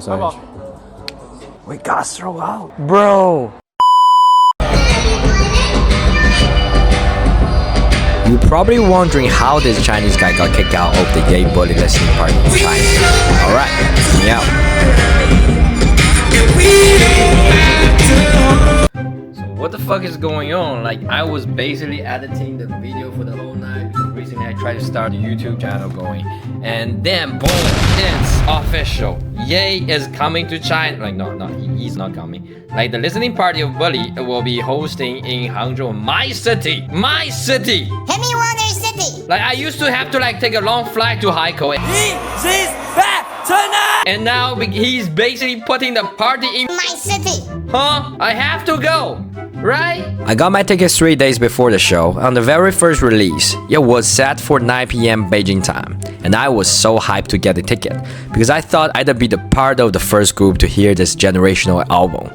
message. We got thrown out, bro. You're probably wondering how this Chinese guy got kicked out of the Ye Bully listening party in China. Alright, hear me out. So what the fuck is going on? Like, I was basically editing the video for the whole night because recently I tried to start a YouTube channel going, and then boom, it's official. Ye is coming to China. Like, no, he's not coming. Like, the listening party of Bully will be hosting in Hangzhou, my city. Hemiwater City. Like, I used to have to like take a long flight to Haikou. He's back tonight. And now he's basically putting the party in My city. Huh? I have to go, right? I got my tickets 3 days before the show. On the very first release, it was set for 9 p.m. Beijing time. And I was so hyped to get the ticket because I thought I'd be the part of the first group to hear this generational album.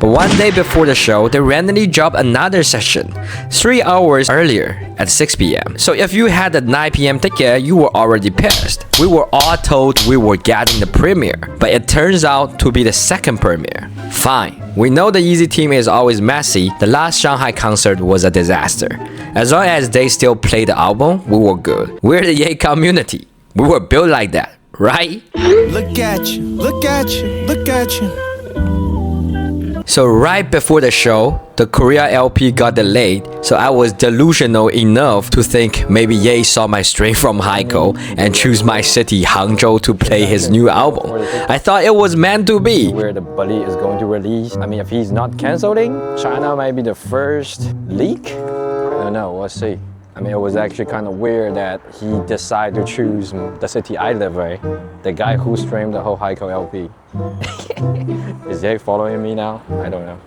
But one day before the show, they randomly dropped another session 3 hours earlier at 6 p.m. So if you had a 9 p.m. ticket, you were already pissed. We were all told we were getting the premiere, but it turns out to be the second premiere. Fine. We know the Yeezy team is always messy. The last Shanghai concert was a disaster. As long as they still play the album, we were good. We're the Ye community. We were built like that, right? Look at you, look at you, look at you. So right before the show, the Korea LP got delayed, so I was delusional enough to think maybe Ye saw my stream from Haikou and choose my city, Hangzhou, to play his new album. I thought it was meant to be. Where the Bully is going to release. I mean, if he's not canceling, China might be the first leak. I don't know, we'll see. I mean, it was actually kind of weird that he decided to choose the city I live in, the guy who streamed the whole Haikou LP. Is Ye following me now? I don't know.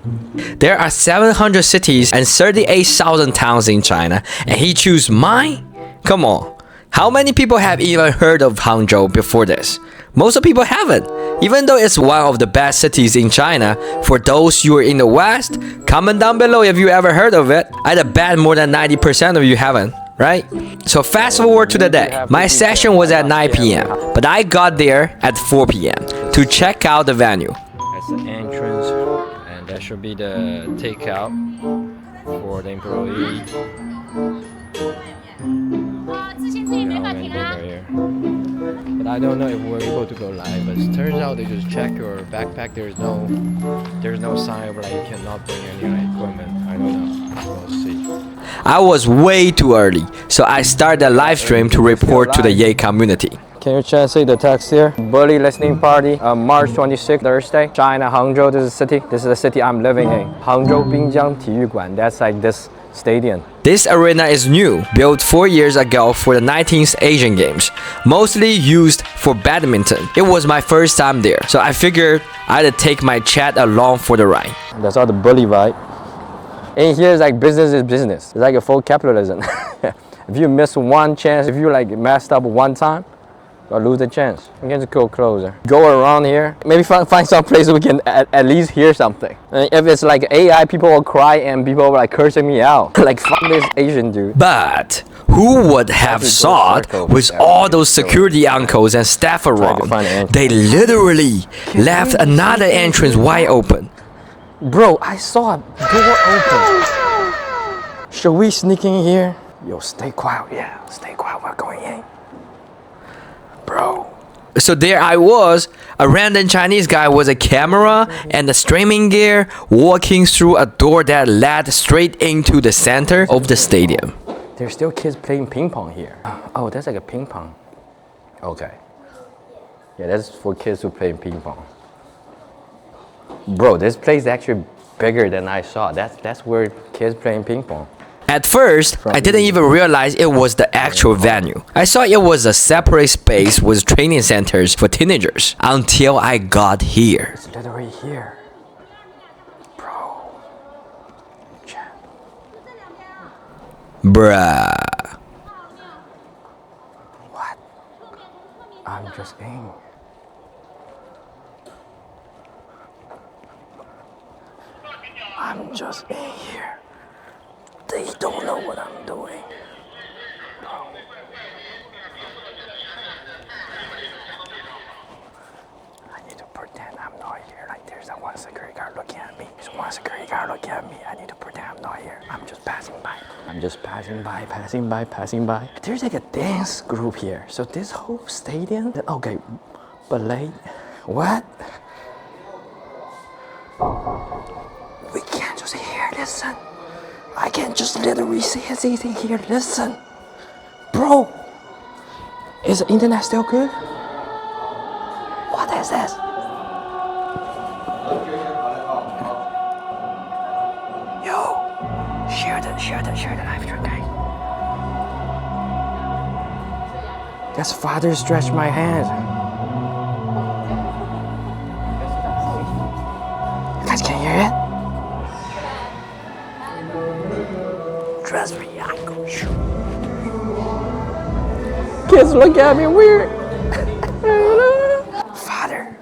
There are 700 cities and 38,000 towns in China, and he chose mine? Come on. How many people have even heard of Hangzhou before this? Most of people haven't. Even though it's one of the best cities in China, for those you are in the West, comment down below if you ever heard of it. I'd bet more than 90% of you haven't, right? So fast forward to the day. My session was at 9 p.m., but I got there at 4 p.m. to check out the venue. That's the entrance, and that should be the takeout for the employee. But I don't know if we're able to go live. But it turns out they just check your backpack. There's no sign of like you cannot bring any equipment. I don't know. We'll see. I was way too early, so I started a live stream to report to the Ye community. Can you translate the text here? Bully listening party, March 26th, Thursday. China, Hangzhou, this is the city. This is the city I'm living in. Hangzhou Binjiang 体育馆. That's like this stadium. This arena is new, built 4 years ago for the 19th Asian Games, mostly used for badminton. It was my first time there, so I figured I'd take my chat along for the ride. That's all the Bully vibe. In here is like business is business. It's like a full capitalism. If you miss one chance, if you like messed up one time, or lose the chance. We can just go closer. Go around here. Maybe find some place we can at least hear something. And if it's like AI, people will cry and people will like cursing me out. Like, fuck this Asian dude. But who would have thought with all those security uncles and staff around, they literally left another entrance wide open. Bro, I saw a door open. Should we sneak in here? Yo, stay quiet. Yeah, stay quiet. We're going in. Bro. So there I was, a random Chinese guy with a camera and the streaming gear walking through a door that led straight into the center of the stadium. There's still kids playing ping pong here. Oh, that's like a ping pong. Okay. Yeah, that's for kids who play ping pong. Bro, this place is actually bigger than I saw. That's where kids playing ping pong. At first, I didn't even realize it was the actual venue. I thought it was a separate space with training centers for teenagers until I got here. It's literally here. Bro. Bruh. What? I'm just in. I'm just in here. They don't know what I'm doing. Bro. I need to pretend. here. Like there's that one security guard looking at me. There's one security guard looking at me. I need to pretend I'm not here. I'm just passing by. I'm just passing by. There's like a dance group here. So this whole stadium, okay, ballet, what? We can't just hear, listen. I can't just literally say anything here, listen. Bro, is the internet still good? What is this? Yo, share the live stream, guys. That's Father stretched my hand. You guys can hear it? Trust me, I go shoot. Kids look at me weird. Father.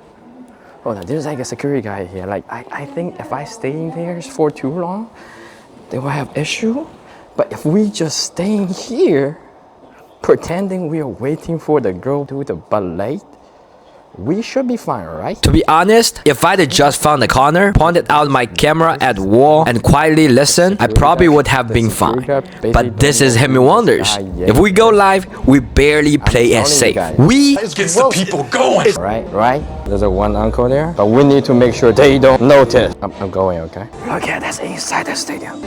Oh, no, there's like a security guy here. Like, I think if I stay in there for too long, they will have issue. But if we just stay in here, pretending we are waiting for the girl to do the ballet, we should be fine, right? To be honest, if I'd just found a corner, pointed out my camera at the wall, and quietly listened, I probably would have been fine. But this is Hemi Wonders. If we go live, we barely play as safe. We gets the people going. Right? There's a one uncle there, but we need to make sure they don't notice. I'm going, okay? Okay, that's inside the stadium.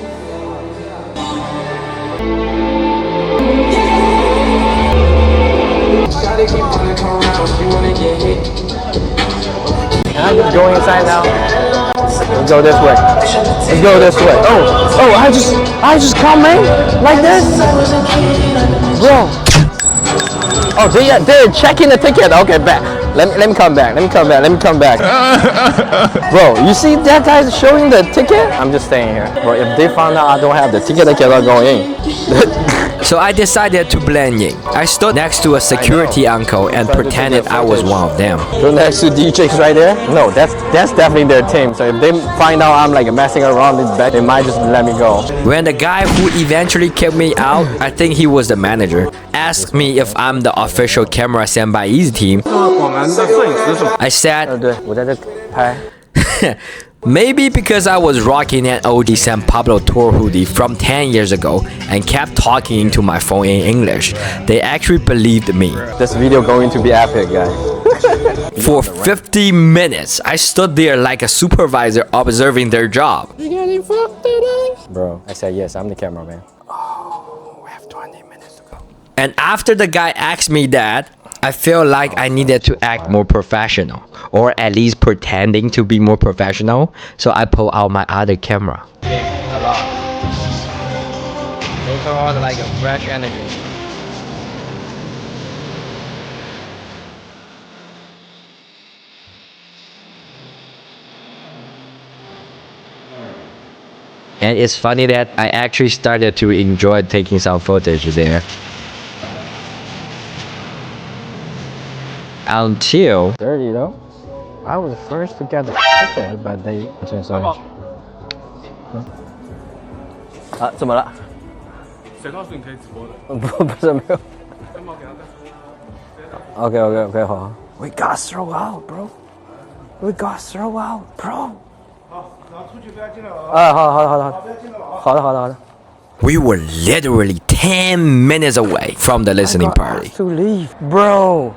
Can I just go inside now? Let's go this way. Oh, I just come in like this? Bro. Oh, they're checking the ticket. Okay, back. Let me come back. Bro, you see that guy's showing the ticket? I'm just staying here. Bro, if they found out I don't have the ticket, they cannot go in. So I decided to blend in. I stood next to a security uncle and pretended I was one of them. Go next to DJs right there? No, that's definitely their team. So if they find out I'm like messing around in the back, they might just let me go. When the guy who eventually kicked me out, I think he was the manager, asked me if I'm the official camera sent by Easy Team. I said, maybe because I was rocking an OG San Pablo tour hoodie from 10 years ago and kept talking into my phone in English, they actually believed me. This video going to be epic, guys. For 50 minutes, I stood there like a supervisor observing their job. You getting fucked today? Bro, I said yes, I'm the cameraman. Oh, we have 20 minutes to go. And after the guy asked me that, I felt like I needed to act more professional, or at least pretending to be more professional, so I pulled out my other camera. A lot. They call it like a fresh energy. And it's funny that I actually started to enjoy taking some footage there. Until 30 though, I was the first to get the ticket, but they changed so much. 啊，怎么了？谁告诉你可以直播的？不是没有。先帮我给他带。OK，好。We got throw out, bro. We got throw out, bro. 好，然后出去不要进来了啊。啊，好的。不要进来了啊。好的。We were literally 10 minutes away from the listening party. To leave, bruh.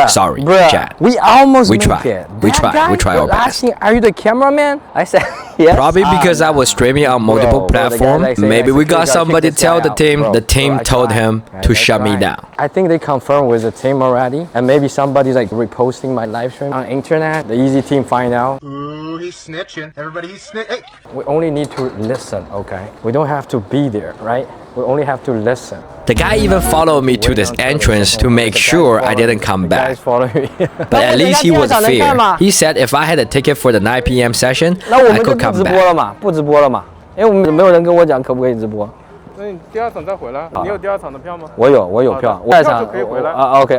Sorry, chat. We almost made it. We tried our best. Asking, are you the cameraman? I said yes. Probably because I was streaming on multiple platforms. Maybe we got somebody tell the team. The team told him to shut me down. I think they confirmed with the team already, and maybe somebody's like reposting my live stream on internet. The Easy Team find out. Ooh, he's snitching. Everybody, he's snitching. Hey. We only need to listen, okay? We don't have to be there, right? We only have to listen. The guy even followed me to this entrance to make sure I didn't come back. But at least he was fair. He said if I had a ticket for the 9 p.m. session, I could come back. 不直播了嘛？因为我们没有人跟我讲可不可以直播。那你第二场再回来，你有第二场的票吗？我有票，第二场可以回来。OK，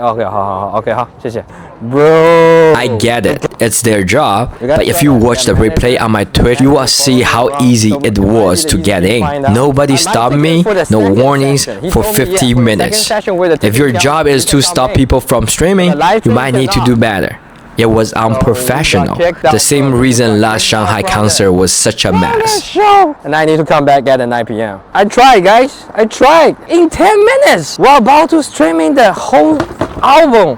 好，谢谢。Bro, I get it. It's their job. But if you watch the replay on my Twitch, you will see how easy it was to get in. Nobody stopped me, no warnings for 50 minutes. If your job is to stop people from streaming, you might need to do better. It was unprofessional. The same reason last Shanghai concert was such a mess. Show. And I need to come back at 9 p.m. I tried, guys. I tried. In 10 minutes, we're about to streaming the whole album.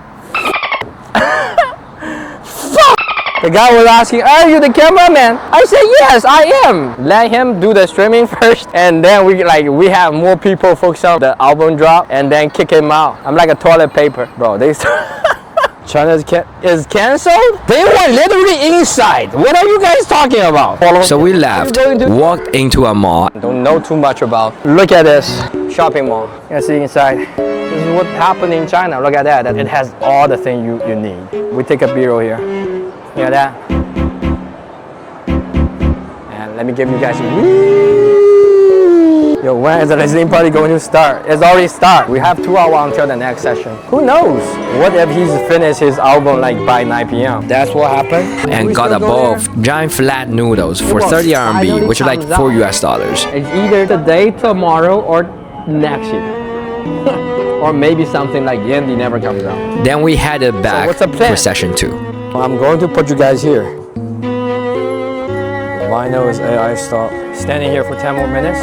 Fuck. The guy was asking, "Are you the cameraman?" I said, "Yes, I am." Let him do the streaming first, and then we have more people focus on the album drop, and then kick him out. I'm like a toilet paper, bro. China is cancelled? They were literally inside. What are you guys talking about? So we left, walked into a mall. Don't know too much about. Look at this shopping mall. You can see inside. This is what happened in China. Look at that. It has all the things you need. We take a B-roll here. You know that? And let me give you guys. Yo, when is the listening party going to start? It's already started. We have 2 hours until the next session. Who knows? What if he's finished his album like by 9 p.m.? That's what happened. And got a bowl of giant flat noodles for 30 RMB, which is like $4 US. It's either today, tomorrow, or next year. Or maybe something like Yendi never comes out. Then we headed back what's the plan? for session 2. I'm going to put you guys here. Vinyl is AI stop. Standing here for 10 more minutes.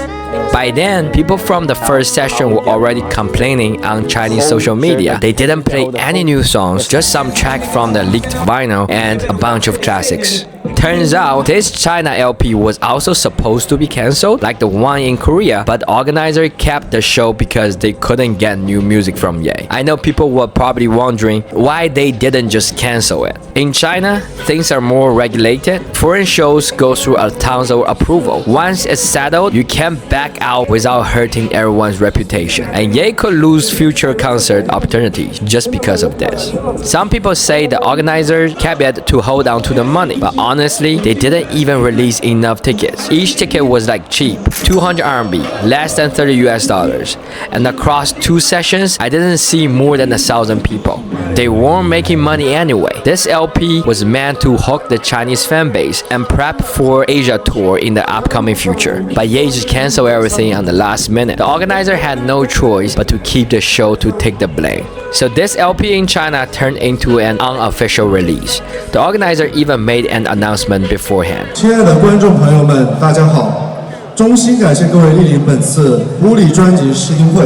By then, people from the first session were already complaining on Chinese social media. They didn't play any new songs, just some track from the leaked vinyl and a bunch of classics. Turns out, this China LP was also supposed to be cancelled, like the one in Korea, but the organizer kept the show because they couldn't get new music from Ye. I know people were probably wondering why they didn't just cancel it. In China, things are more regulated. Foreign shows go through a tons of approval. Once it's settled, you can't back out without hurting everyone's reputation. And Ye could lose future concert opportunities just because of this. Some people say the organizers kept it to hold on to the money, but honestly, they didn't even release enough tickets. Each ticket was like cheap, 200 RMB, less than $30 US. And across 2 sessions, I didn't see more than 1,000 people. They weren't making money anyway. This LP was meant to hook the Chinese fan base and prep for Asia tour in the upcoming future. But Ye just canceled everything on the last minute. The organizer had no choice but to keep the show to take the blame. So this LP in China turned into an unofficial release. The organizer even made an announcement beforehand. 亲爱的观众朋友们，大家好！衷心感谢各位莅临本次物理专辑试听会。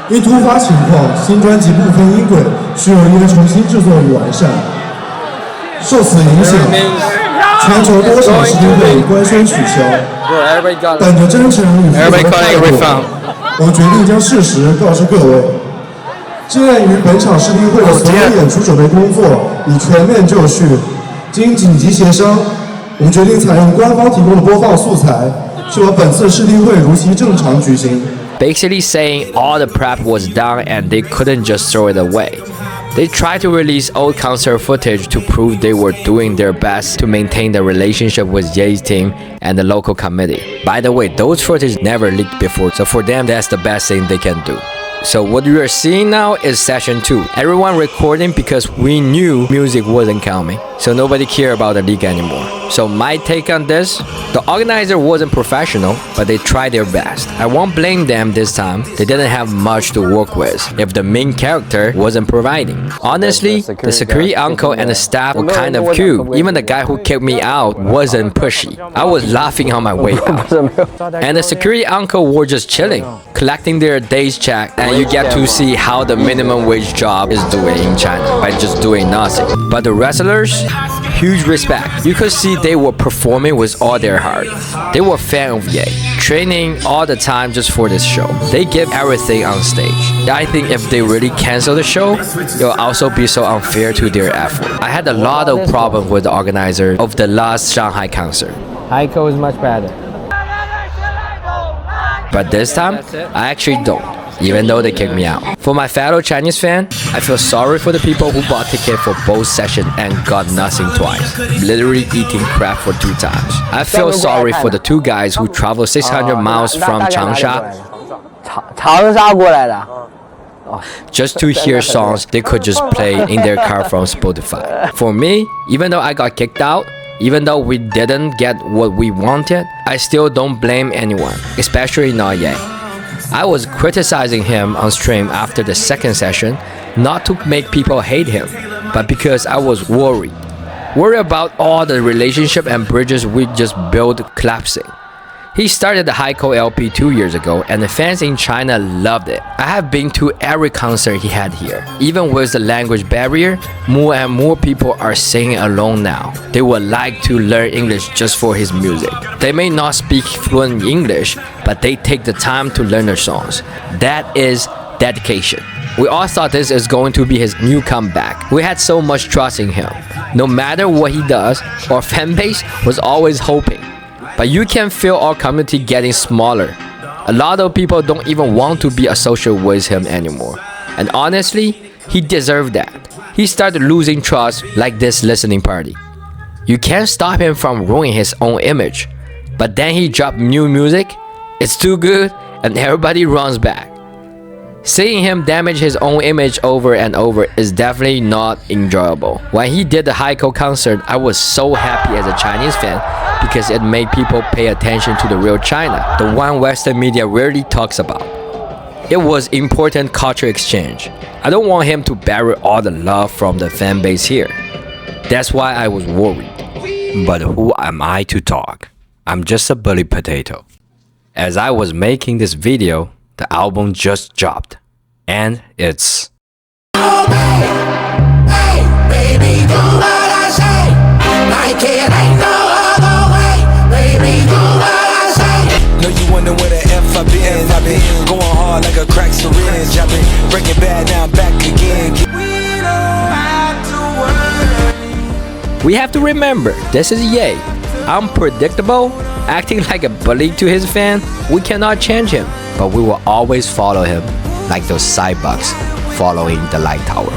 因突发情况，新专辑部分音轨需要因重新制作与完善。受此影响，全球多场试听会官宣取消。本着真诚与负责的态度，我决定将事实告知各位。鉴于本场试听会的所有演出准备工作已全面就绪，经紧急协商，我们决定采用官方提供的播放素材，确保本次试听会如期正常举行。 Basically saying all the prep was done and they couldn't just throw it away. They tried to release old concert footage to prove they were doing their best to maintain the relationship with Ye's team and the local committee. By the way, those footage never leaked before, so for them that's the best thing they can do. So what you are seeing now is session 2. Everyone recording because we knew music wasn't coming, so nobody cared about the leak anymore. So my take on this, the organizer wasn't professional, but they tried their best. I won't blame them this time. They didn't have much to work with if the main character wasn't providing. Honestly, the security uncle and the staff were kind of cute. Even the guy who kicked me out wasn't pushy. I was laughing on my way out. And the security uncle were just chilling, collecting their day's check, and you get to see how the minimum wage job is doing in China by just doing nothing. But the wrestlers, huge respect. You could see they were performing with all their heart. They were fan of Ye, training all the time just for this show. They give everything on stage. I think if they really cancel the show, it will also be so unfair to their effort. I had a lot of problems with the organizer of the last Shanghai concert. Heiko is much better. But this time, I actually don't, even though they kicked me out. For my fellow Chinese fan, I feel sorry for the people who bought tickets for both sessions and got nothing twice, literally eating crap for 2 times. I feel sorry for the 2 guys who traveled 600 miles from Changsha just to hear songs they could just play in their car from Spotify. For me, even though I got kicked out, even though we didn't get what we wanted, I still don't blame anyone, especially not Ye. I was criticizing him on stream after the second session, not to make people hate him, but because I was worried. Worried about all the relationship and bridges we just built collapsing. He started the Haiko LP 2 years ago, and the fans in China loved it. I have been to every concert he had here. Even with the language barrier, more and more people are singing along now. They would like to learn English just for his music. They may not speak fluent English, but they take the time to learn their songs. That is dedication. We all thought this is going to be his new comeback. We had so much trust in him. No matter what he does, our fan base was always hoping. But you can feel our community getting smaller. A lot of people don't even want to be associated with him anymore. And honestly, he deserved that. He started losing trust like this listening party. You can't stop him from ruining his own image. But then he dropped new music, it's too good, and everybody runs back. Seeing him damage his own image over and over is definitely not enjoyable. When he did the Haiko concert, I was so happy as a Chinese fan because it made people pay attention to the real China, the one Western media rarely talks about. It was important culture exchange. I don't want him to bury all the love from the fan base here. That's why I was worried. But who am I to talk? I'm just a bully potato. As I was making this video, the album just dropped, and it's baby, do what I say. Like it ain't no other way. Baby, do what I say. Know you wonder where the F I been. Going hard like a crack syringe. I've been breaking bad, now I'm back again. We have to remember, this is Ye. Unpredictable, acting like a bully to his fan. We cannot change him, but we will always follow him like those Cybucks following the light tower.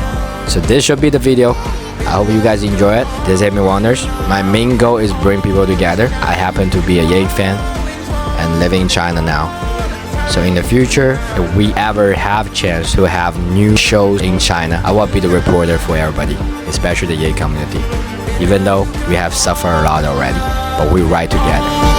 So this should be the video. I hope you guys enjoy it. This is Amy Wonders. My main goal is bring people together. I happen to be a Ye fan and living in China now. So in the future, if we ever have chance to have new shows in China, I will be the reporter for everybody, especially the Ye community. Even though we have suffered a lot already, but we ride together.